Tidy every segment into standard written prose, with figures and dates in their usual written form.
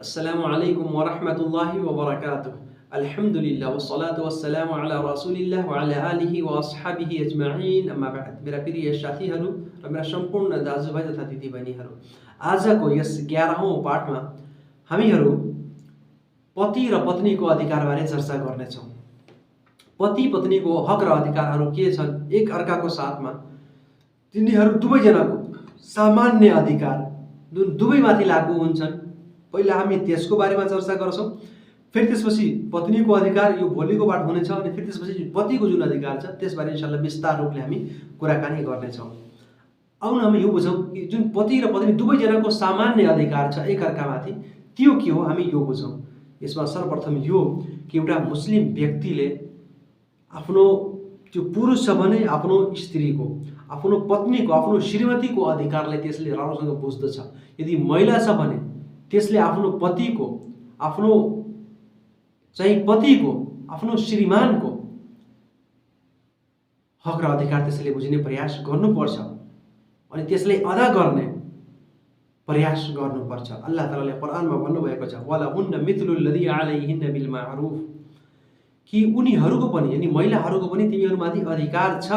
अस्सलामुअलैकुम वरहमतुल्लाहि वबरकातुह। अल्हम्दुलिल्लाह वस्सलातु वस्सलामु अला रसूलिल्लाह व अला आलिहि व अस्हाबिहि अजमाइन। अम्मा बाद। मेरा प्रिय साथीहरू र मेरा सम्पूर्ण दाजुभाइ तथा दिदीबहिनीहरू, आजको यस 11औं पाठमा हामीहरू पति र पत्नीको अधिकारबारे चर्चा गर्नेछौँ। पति पत्नीको हक र अधिकारहरू के छन्? एक अर्काको साथमा तिनीहरू दुवैजनाको सामान्य अधिकार जुन दुवैमाथि लागू हुन्छन्, पहिला हामी त्यसको बारेमा चर्चा गर्छौँ। फेरि त्यसपछि पत्नीको अधिकार, यो भोलिको पाठ हुनेछ। अनि फेरि त्यसपछि पतिको जुन अधिकार छ त्यसबारे इन्शाअल्लाह विस्तार रूपले हामी कुराकानी गर्नेछौँ। आउन हामी यो बुझौँ कि जुन पति र पत्नी दुवैजनाको सामान्य अधिकार छ एक अर्कामाथि, त्यो के हो, हामी यो बुझौँ। यसमा सर्वप्रथम यो कि एउटा मुस्लिम व्यक्तिले आफ्नो त्यो पुरुष छ भने आफ्नो स्त्रीको, आफ्नो पत्नीको, आफ्नो श्रीमतीको अधिकारलाई त्यसले राम्रोसँग बुझ्दछ। यदि महिला छ भने त्यसले आफ्नो पतिको, आफ्नो पतिको, आफ्नो श्रीमानको हक र अधिकार त्यसले बुझ्ने प्रयास गर्नुपर्छ अनि त्यसलाई अदा गर्ने प्रयास गर्नुपर्छ। अल्लाह तालाले कुरानमा भन्नुभएको छ, वलहुन्न मिथलुल लजी अलैहिन्न बिल मारुफ, कि उनीहरूको पनि यानी महिलाहरूको पनि तिमीहरूमाथि अधिकार छ।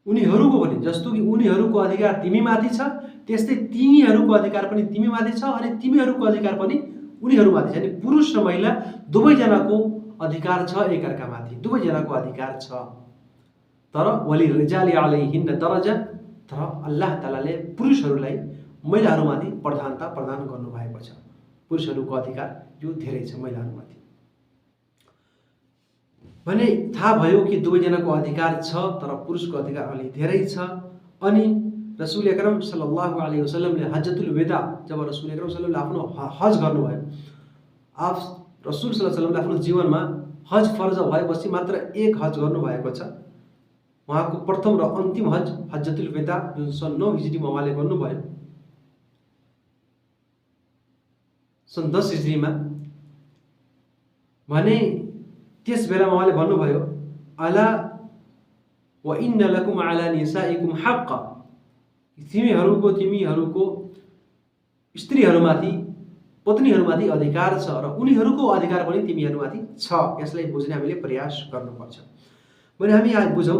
उनीहरूको पनि, जस्तो कि उनीहरूको अधिकार तिमीमाथि छ, त्यस्तै तिनीहरूको अधिकार पनि तिमीमाथि छ अनि तिमीहरूको अधिकार पनि उनीहरूमाथि छ। यानी पुरुष र महिला दुवैजनाको अधिकार छ एक अर्कामाथि, दुवैजनाको अधिकार छ। तर वली रिजाली अलैहिन्न दरजा, तर अल्लाह तालाले पुरुषहरूलाई महिलाहरूमाथि प्रधानता प्रदान गर्नुभएको छ। पुरुषहरूको अधिकार यो धेरै छ महिलाहरूमाथि। भने थाहा भयो कि दुवैजनाको अधिकार छ तर पुरुषको अधिकार अलि धेरै छ। अनि रसूल अकरम सल्लल्लाहु अलैहि वसल्लमले हज्जतुल वेदा, जब रसूल अकरम सल्लल्लाहु अलैहि वसल्लमले आफ्नो हज गर्नुभयो, आप रसूल सल्लल्लाहु अलैहि वसल्लमले आफ्नो जीवनमा हज फर्ज भएपछि मात्र एक हज गर्नुभएको छ। उहाँको प्रथम र अन्तिम हज हज्जतुल वेदा जुन सन् 9 हिजरीमा उहाँले गर्नुभयो, सन् 10 हिजरीमा। भने त्यस बेलामा उहाँले भन्नुभयो, अला व इन्न लकुम अला निसाइकुम हक्का, तिमीहरूको स्त्रीहरूमाथि, पत्नीहरूमाथि अधिकार छ र उनीहरूको अधिकार पनि तिमीहरूमाथि छ। यसलाई बुझ्ने हामीले प्रयास गर्नुपर्छ। भने हामी आज बुझौँ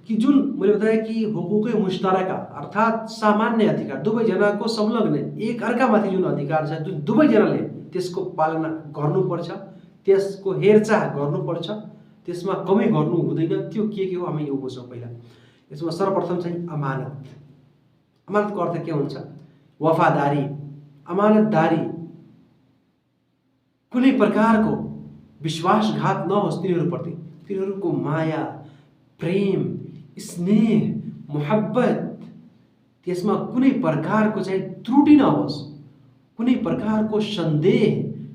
कि जुन मैले बताएँ कि हुकुके मुश्तरका अर्थात् सामान्य अधिकार, दुवैजनाको संलग्न एक अर्कामाथि जुन अधिकार छ, जुन दुवैजनाले त्यसको पालना गर्नुपर्छ, त्यसको हेरचाह गर्नुपर्छ, त्यसमा कमी गर्नु हुँदैन। त्यो के हो हामी यो बुझौँ। पहिला यसमा सर्वप्रथम चाहिँ अमानत। अमानतको अर्थ के हुन्छ? वफादारी, अमानतदारी, कुनै प्रकारको विश्वासघात नहोस् तिनीहरूप्रति, तिनीहरूको माया, प्रेम, स्नेह, मोहब्बत, त्यसमा कुनै प्रकारको चाहिँ त्रुटि नहोस्, कुनै प्रकारको सन्देह,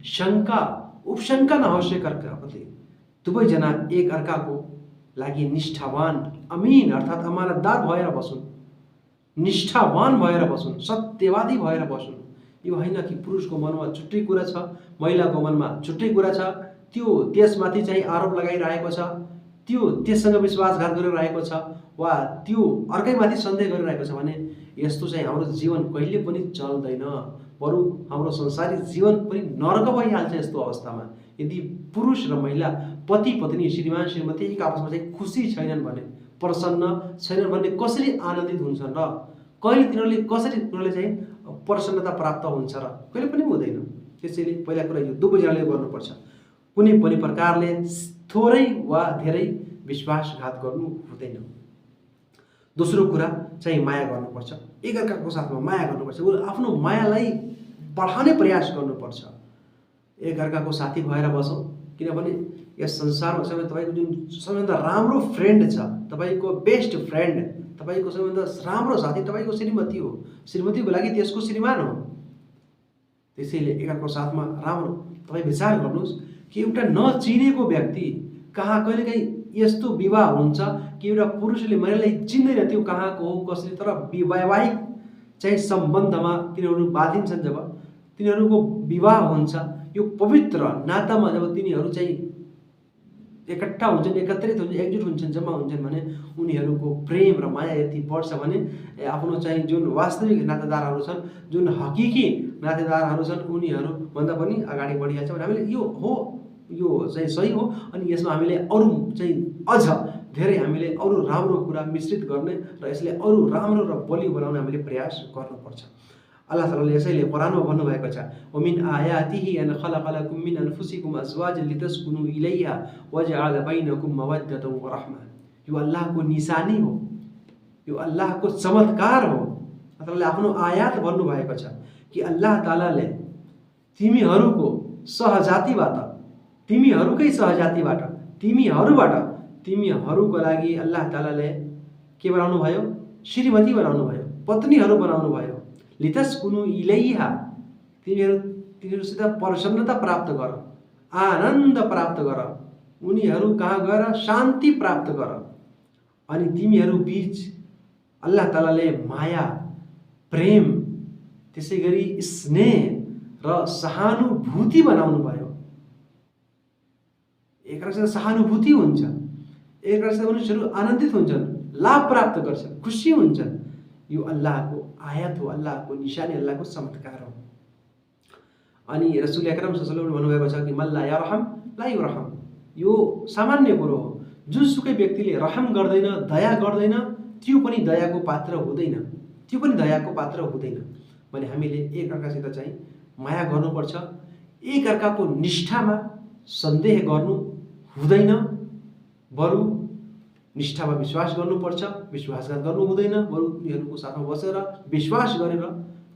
शङ्का, उपशङ्का नहोस् एक अर्काप्रति। दुवैजना एक अर्काको लागि निष्ठावान, अमीन अर्थात् अमानतदार भएर बसुन्, निष्ठावान भएर बसुन्, सत्यवादी भएर बसुन्। यो होइन कि पुरुषको मनमा छुट्टै कुरा छ, महिलाको मनमा छुट्टै कुरा छ, त्यो त्यसमाथि चाहिँ आरोप लगाइरहेको छ, त्यो त्यससँग विश्वासघात गरिरहेको छ, वा त्यो अर्कैमाथि सन्देह गरिरहेको छ भने यस्तो चाहिँ हाम्रो जीवन कहिले पनि चल्दैन। बरु हाम्रो संसारिक जीवन पनि नरक भइहाल्छ यस्तो अवस्थामा। यदि पुरुष र महिला, पति पत्नी, श्रीमान श्रीमती एक आपसमा चाहिँ खुसी छैनन् भने, प्रसन्न छैनन् भने कसरी आनन्दित हुन्छन् र कहिले तिनीहरूले चाहिँ प्रसन्नता प्राप्त हुन्छ र? कहिले पनि हुँदैन। त्यसैले पहिला कुरा यो दुवैजनाले गर्नुपर्छ। कुनै पनि प्रकारले थोरै वा धेरै विश्वासघात गर्नु हुँदैन। दोस्रो कुरा चाहिँ माया गर्नुपर्छ, एक अर्काको साथमा माया गर्नुपर्छ, आफ्नो मायालाई बढाउने प्रयास गर्नुपर्छ। एक अर्काको साथी भएर बसौँ, किनभने यस संसारमा तपाईँको जुन सबैभन्दा राम्रो फ्रेन्ड छ, तपाईँको बेस्ट फ्रेन्ड, तपाईँको सबैभन्दा राम्रो साथी तपाईँको श्रीमती हो। श्रीमतीको लागि त्यसको श्रीमान हो। त्यसैले एकअर्काको साथमा राम्रो तपाईँ विचार गर्नुहोस् कि एउटा नचिनेको व्यक्ति कहाँ कहिलेकाहीँ यस्तो विवाह हुन्छ कि एउटा पुरुषले महिलालाई चिन्दैन त्यो कहाँको हो, कसरी, तर वैवाहिक चाहिँ सम्बन्धमा तिनीहरू बाँधिन्छन्। जब तिनीहरूको विवाह हुन्छ, यो पवित्र नातामा जब तिनीहरू चाहिँ एकट्ठा हुन्छन्, एकत्रित हुन्छन्, एकजुट हुन्छन्, जम्मा हुन्छन् भने उनीहरूको प्रेम र माया यति बढ्छ भने आफ्नो चाहिँ जुन वास्तविक नातेदारहरू छन्, जुन हकिकी नातेदारहरू छन्, उनीहरूभन्दा पनि अगाडि बढिहाल्छ भने हामीले यो चाहिँ सही हो। अनि यसमा हामीले अरू चाहिँ अझ धेरै हामीले अरू राम्रो कुरा मिश्रित गर्ने र यसले अरू राम्रो र बलियो बनाउने हामीले प्रयास गर्नुपर्छ। अल्लाह तालाले यसैले कुरानमा भन्नुभएको छ, वमिन आयातिही अन खलक़ लकुम मिन अनफुसिकुम अज़वाजन लितस्कुनु इलैहा वजअल बैनकुम मवद्दतन व रहमा। यो अल्लाहको निशानी हो, यो अल्लाहको चमत्कार हो। अल्लाहले आफ्नो आयात भन्नुभएको छ कि अल्लाह तालाले तिमीहरूको सहजातिबाट, तिमीहरूकै सहजातिबाट, तिमीहरूको लागि अल्लाह तालाले के बनाउनु भयो? श्रीमती बनाउनु भयो, पत्नीहरू बनाउनु भयो। लितस्कुनु इलैहा, तिनीहरूसित प्रसन्नता प्राप्त गर, आनन्द प्राप्त गर, उनीहरू कहाँ गएर शान्ति प्राप्त गर। अनि तिमीहरू बीच अल्लाह तालाले माया, प्रेम, त्यसै गरी स्नेह र सहानुभूति बनाउनु भयो। एकअर्कासित सहानुभूति हुन्छ, एकअर्कासित मनुष्यहरू आनन्दित हुन्छन्, लाभ प्राप्त गर्छन्, खुसी हुन्छन्। यो अल्लाहको आयत हो, अल्लाहको निशानी, अल्लाहको चमत्कार हो। अनि रसूल अकरम सल्लल्लाहु अलैहि वसल्लम भन्नुभएको छ कि मल्ला यरहम ला युरहम। यो सामान्य कुरो हो, जुनसुकै व्यक्तिले रहम गर्दैन, दया गर्दैन, त्यो पनि दयाको पात्र हुँदैन, त्यो पनि दयाको पात्र हुँदैन। भने हामीले एकअर्कासित चाहिँ माया गर्नुपर्छ, एकअर्काको निष्ठामा सन्देह गर्नु हुँदैन, बरु निष्ठामा विश्वास गर्नुपर्छ, विश्वासघात गर्नु हुँदैन, बरु उनीहरूको साथमा बसेर विश्वास गरेर,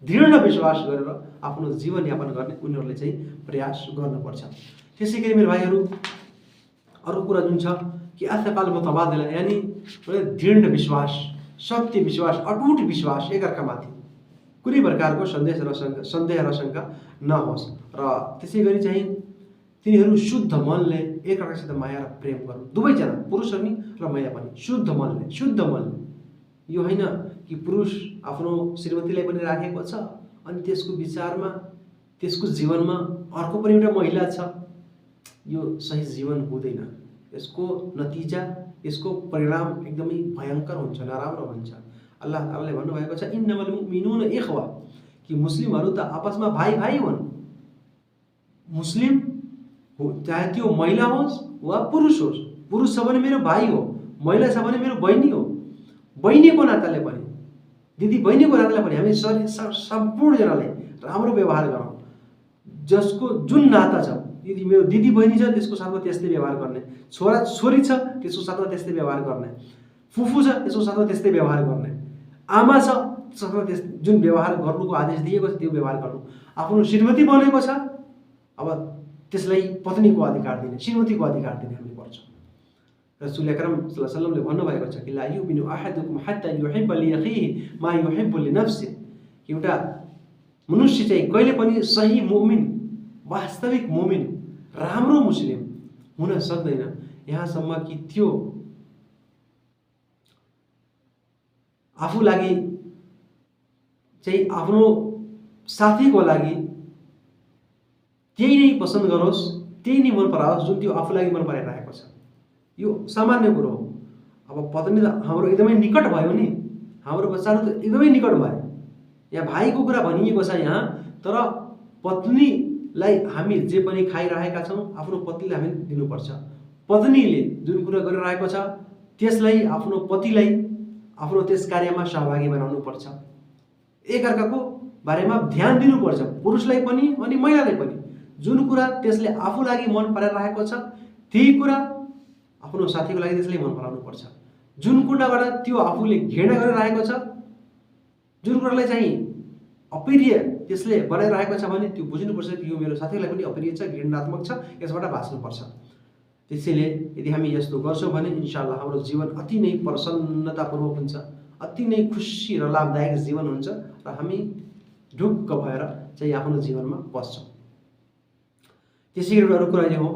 दृढ विश्वास गरेर आफ्नो जीवनयापन गर्ने उनीहरूले चाहिँ प्रयास गर्नुपर्छ। त्यसै गरी मेरो भाइहरू, अर्को कुरा जुन छ कि अथकाल मुतबादिला, यानि दृढ विश्वास, सत्य विश्वास, अटुट विश्वास एकअर्कामाथि, कुनै प्रकारको सन्देह र शङ्का नहोस्। र त्यसै गरी चाहिँ तिनीहरू शुद्ध मनले एकअर्कासित माया र प्रेम गर्नु, दुवैजना, पुरुष पनि र महिला पनि शुद्ध मनले। यो होइन कि पुरुष आफ्नो श्रीमतीलाई पनि राखेको छ अनि त्यसको विचारमा, त्यसको जीवनमा अर्को पनि एउटा महिला छ। यो सही जीवन हुँदैन। यसको नतिजा, यसको परिणाम एकदमै भयङ्कर हुन्छ, नराम्रो हुन्छ। अल्लाह तालाले भन्नुभएको छ इन्नमल मुमिनुन इख्वा, कि मुस्लिमहरू त आपसमा भाइ हुन्। मुस्लिम चाहे त्यो महिला होस् वा पुरुष होस्, पुरुष छ भने मेरो भाइ हो, महिला छ भने मेरो बहिनी हो। बहिनीको नाताले पनि, दिदी बहिनीको नाताले पनि हामी सम्पूर्णजनाले राम्रो व्यवहार गरौँ। जसको जुन नाता छ, यदि मेरो दिदी बहिनी छ त्यसको साथमा त्यस्तै व्यवहार गर्ने, छोरा छोरी छ त्यसको साथमा त्यस्तै व्यवहार गर्ने, फुफू छ त्यसको साथमा त्यस्तै व्यवहार गर्ने, आमा छ त्यसको साथमा जुन व्यवहार गर्नुको आदेश दिएको छ त्यो व्यवहार गर्नु। आफ्नो श्रीमती बनेको छ, अब त्यसलाई पत्नीको अधिकार दिने, श्रीमतीको अधिकार दिने हामी पर्छ। रसूल अकरम सल्लल्लाहु अलैहि वसल्लमले भन्नुभएको छ कि ला युमिनु अहदुकुम हत्ता युहिब्ब लिअखीहि मा युहिब्बु लिनफ्सिहि, कि एउटा मनुष्य चाहिँ कहिले पनि सही मुमिन, वास्तविक मुमिन, राम्रो मुस्लिम हुन सक्दैन यहाँसम्म कि त्यो आफू लागि चाहिँ आफ्नो साथीको लागि त्यही नै पसन्द गरोस्, त्यही नै मन पराओस् जुन त्यो आफू लागि मन पराइरहेको छ। यो सामान्य कुरो हो। अब पत्नी त हाम्रो एकदमै निकट भयो नि, हाम्रो बच्चाहरू त एकदमै निकट भयो। यहाँ भाइको कुरा भनिएको छ यहाँ, तर पत्नीलाई हामी जे पनि खाइरहेका छौँ आफ्नो पतिलाई हामी दिनुपर्छ। पत्नीले जुन कुरा गरिरहेको छ त्यसलाई, आफ्नो पतिलाई आफ्नो त्यस कार्यमा सहभागी बनाउनु पर्छ। एकअर्काको बारेमा ध्यान दिनुपर्छ, पुरुषलाई पनि अनि महिलालाई पनि। जुन कुरा त्यसले आफू लागि मन पराइरहेको छ त्यही कुरा आफ्नो साथीको लागि त्यसले मन पराउनु पर्छ। जुन कुराबाट त्यो आफूले घृणा गरिरहेको छ, जुन कुरालाई चाहिँ अप्रिय त्यसले बनाइरहेको छ भने त्यो बुझ्नुपर्छ कि यो मेरो साथीलाई पनि अप्रिय छ, घृणात्मक छ, यसबाट बाँच्नुपर्छ। त्यसैले यदि हामी यस्तो गर्छौँ भने इन्शाअल्लाह हाम्रो जीवन अति नै प्रसन्नतापूर्वक हुन्छ, अति नै खुसी र लाभदायक जीवन हुन्छ र हामी ढुक्क भएर चाहिँ आफ्नो जीवनमा बस्छौँ। त्यसै गरी अरू कुरा यो हो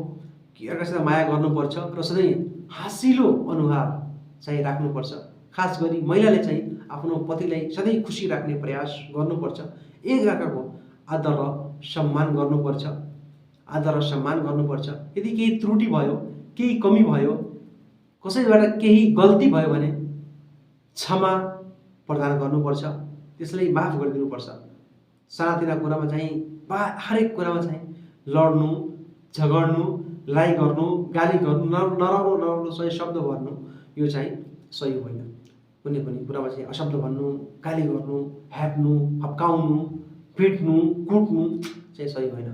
कि एकअर्कासित माया गर्नुपर्छ र सधैँ हाँसिलो अनुहार चाहिँ राख्नुपर्छ। खास गरी महिलाले चाहिँ आफ्नो पतिलाई सधैँ खुसी राख्ने प्रयास गर्नुपर्छ। एकअर्काको आदर र सम्मान गर्नुपर्छ, आदर र सम्मान गर्नुपर्छ। यदि केही त्रुटि भयो, केही कमी भयो, कसैबाट केही गल्ती भयो भने क्षमा प्रदान गर्नुपर्छ, त्यसलाई माफ गरिदिनुपर्छ। सानातिना कुरामा चाहिँ हरेक कुरामा चाहिँ लड्नु, झगड्नु, लडाइँ गर्नु, गाली गर्नु, नराम्रो सही शब्द भन्नु यो चाहिँ सही होइन। कुनै पनि कुरामा चाहिँ अशब्द भन्नु, गाली गर्नु, ह्याप्नु, हप्काउनु, पिट्नु, कुट्नु चाहिँ सही होइन।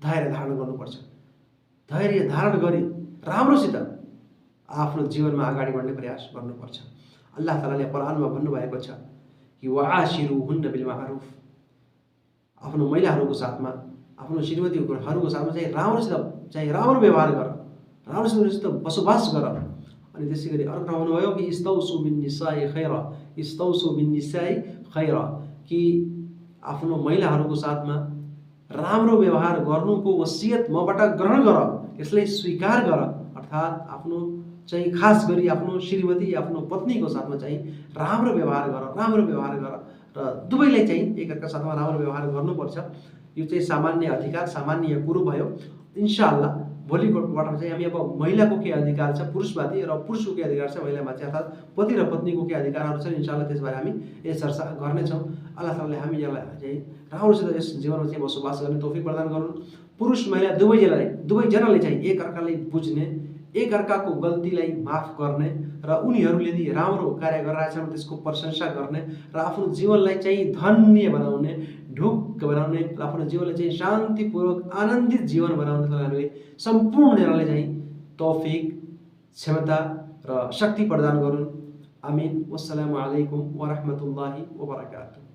धैर्य धारण गर्नुपर्छ। धैर्य धारण गरी राम्रोसित आफ्नो जीवनमा अगाडि बढ्ने प्रयास गर्नुपर्छ। अल्लाह तालाले कुरानमा भन्नुभएको छ कि वआशिरुहुन्न बिलमारुफ, आफ्नो महिलाहरूको साथमा, आफ्नो श्रीमतीहरूको साथमा चाहिँ राम्रो व्यवहार गर, राम्रोसित बसोबास गर। अनि त्यसै गरी अर्को ठाउँ भन्नुभयो कि इस्तौसु बिन्निसाइ खैरा, इस्तौसु बिन्निसाइ खैरा, कि आफ्नो महिलाहरूको साथमा राम्रो व्यवहार गर्नुको वसियत मबाट ग्रहण गर, यसलाई स्वीकार गर। अर्थात् आफ्नो चाहिँ खास गरी आफ्नो श्रीमती, आफ्नो पत्नीको साथमा चाहिँ राम्रो व्यवहार गर र दुवैलाई चाहिँ एकअर्का साथमा राम्रो व्यवहार गर्नुपर्छ। यो चाहिँ सामान्य अधिकार, सामान्य कुरो भयो। इन्शाअल्लाह भोलिको पाठमा चाहिँ हामी अब महिलाको के अधिकार छ पुरुषमाथि र पुरुषको के अधिकार छ महिलामाथि, अर्थात् पति र पत्नीको के अधिकारहरू छन्, इन्शाअल्लाह त्यसबारे हामी यस चर्चा गर्नेछौँ। अल्लाह तालाले हामीलाई चाहिँ राम्रोसित यस जीवनमा चाहिँ बसोबास गर्ने तौफिक प्रदान गरून्। पुरुष महिला दुवैजनाले चाहिँ एकअर्कालाई बुझ्ने, एकअर्काको गल्तीलाई माफ गर्ने र उनीहरूले यदि राम्रो कार्य गरिरहेछन् त्यसको प्रशंसा गर्ने र आफ्नो जीवनलाई चाहिँ धन्य बनाउने, ढुक्क बनाउने, आफ्नो जीवनलाई चाहिँ शान्तिपूर्वक आनन्दित जीवन बनाउने सम्पूर्णले चाहिँ तौफिक, क्षमता र शक्ति प्रदान गरून्। आमिन। वस्सलामु अलैकुम वरहमतुल्लाहि वबरकातुहू।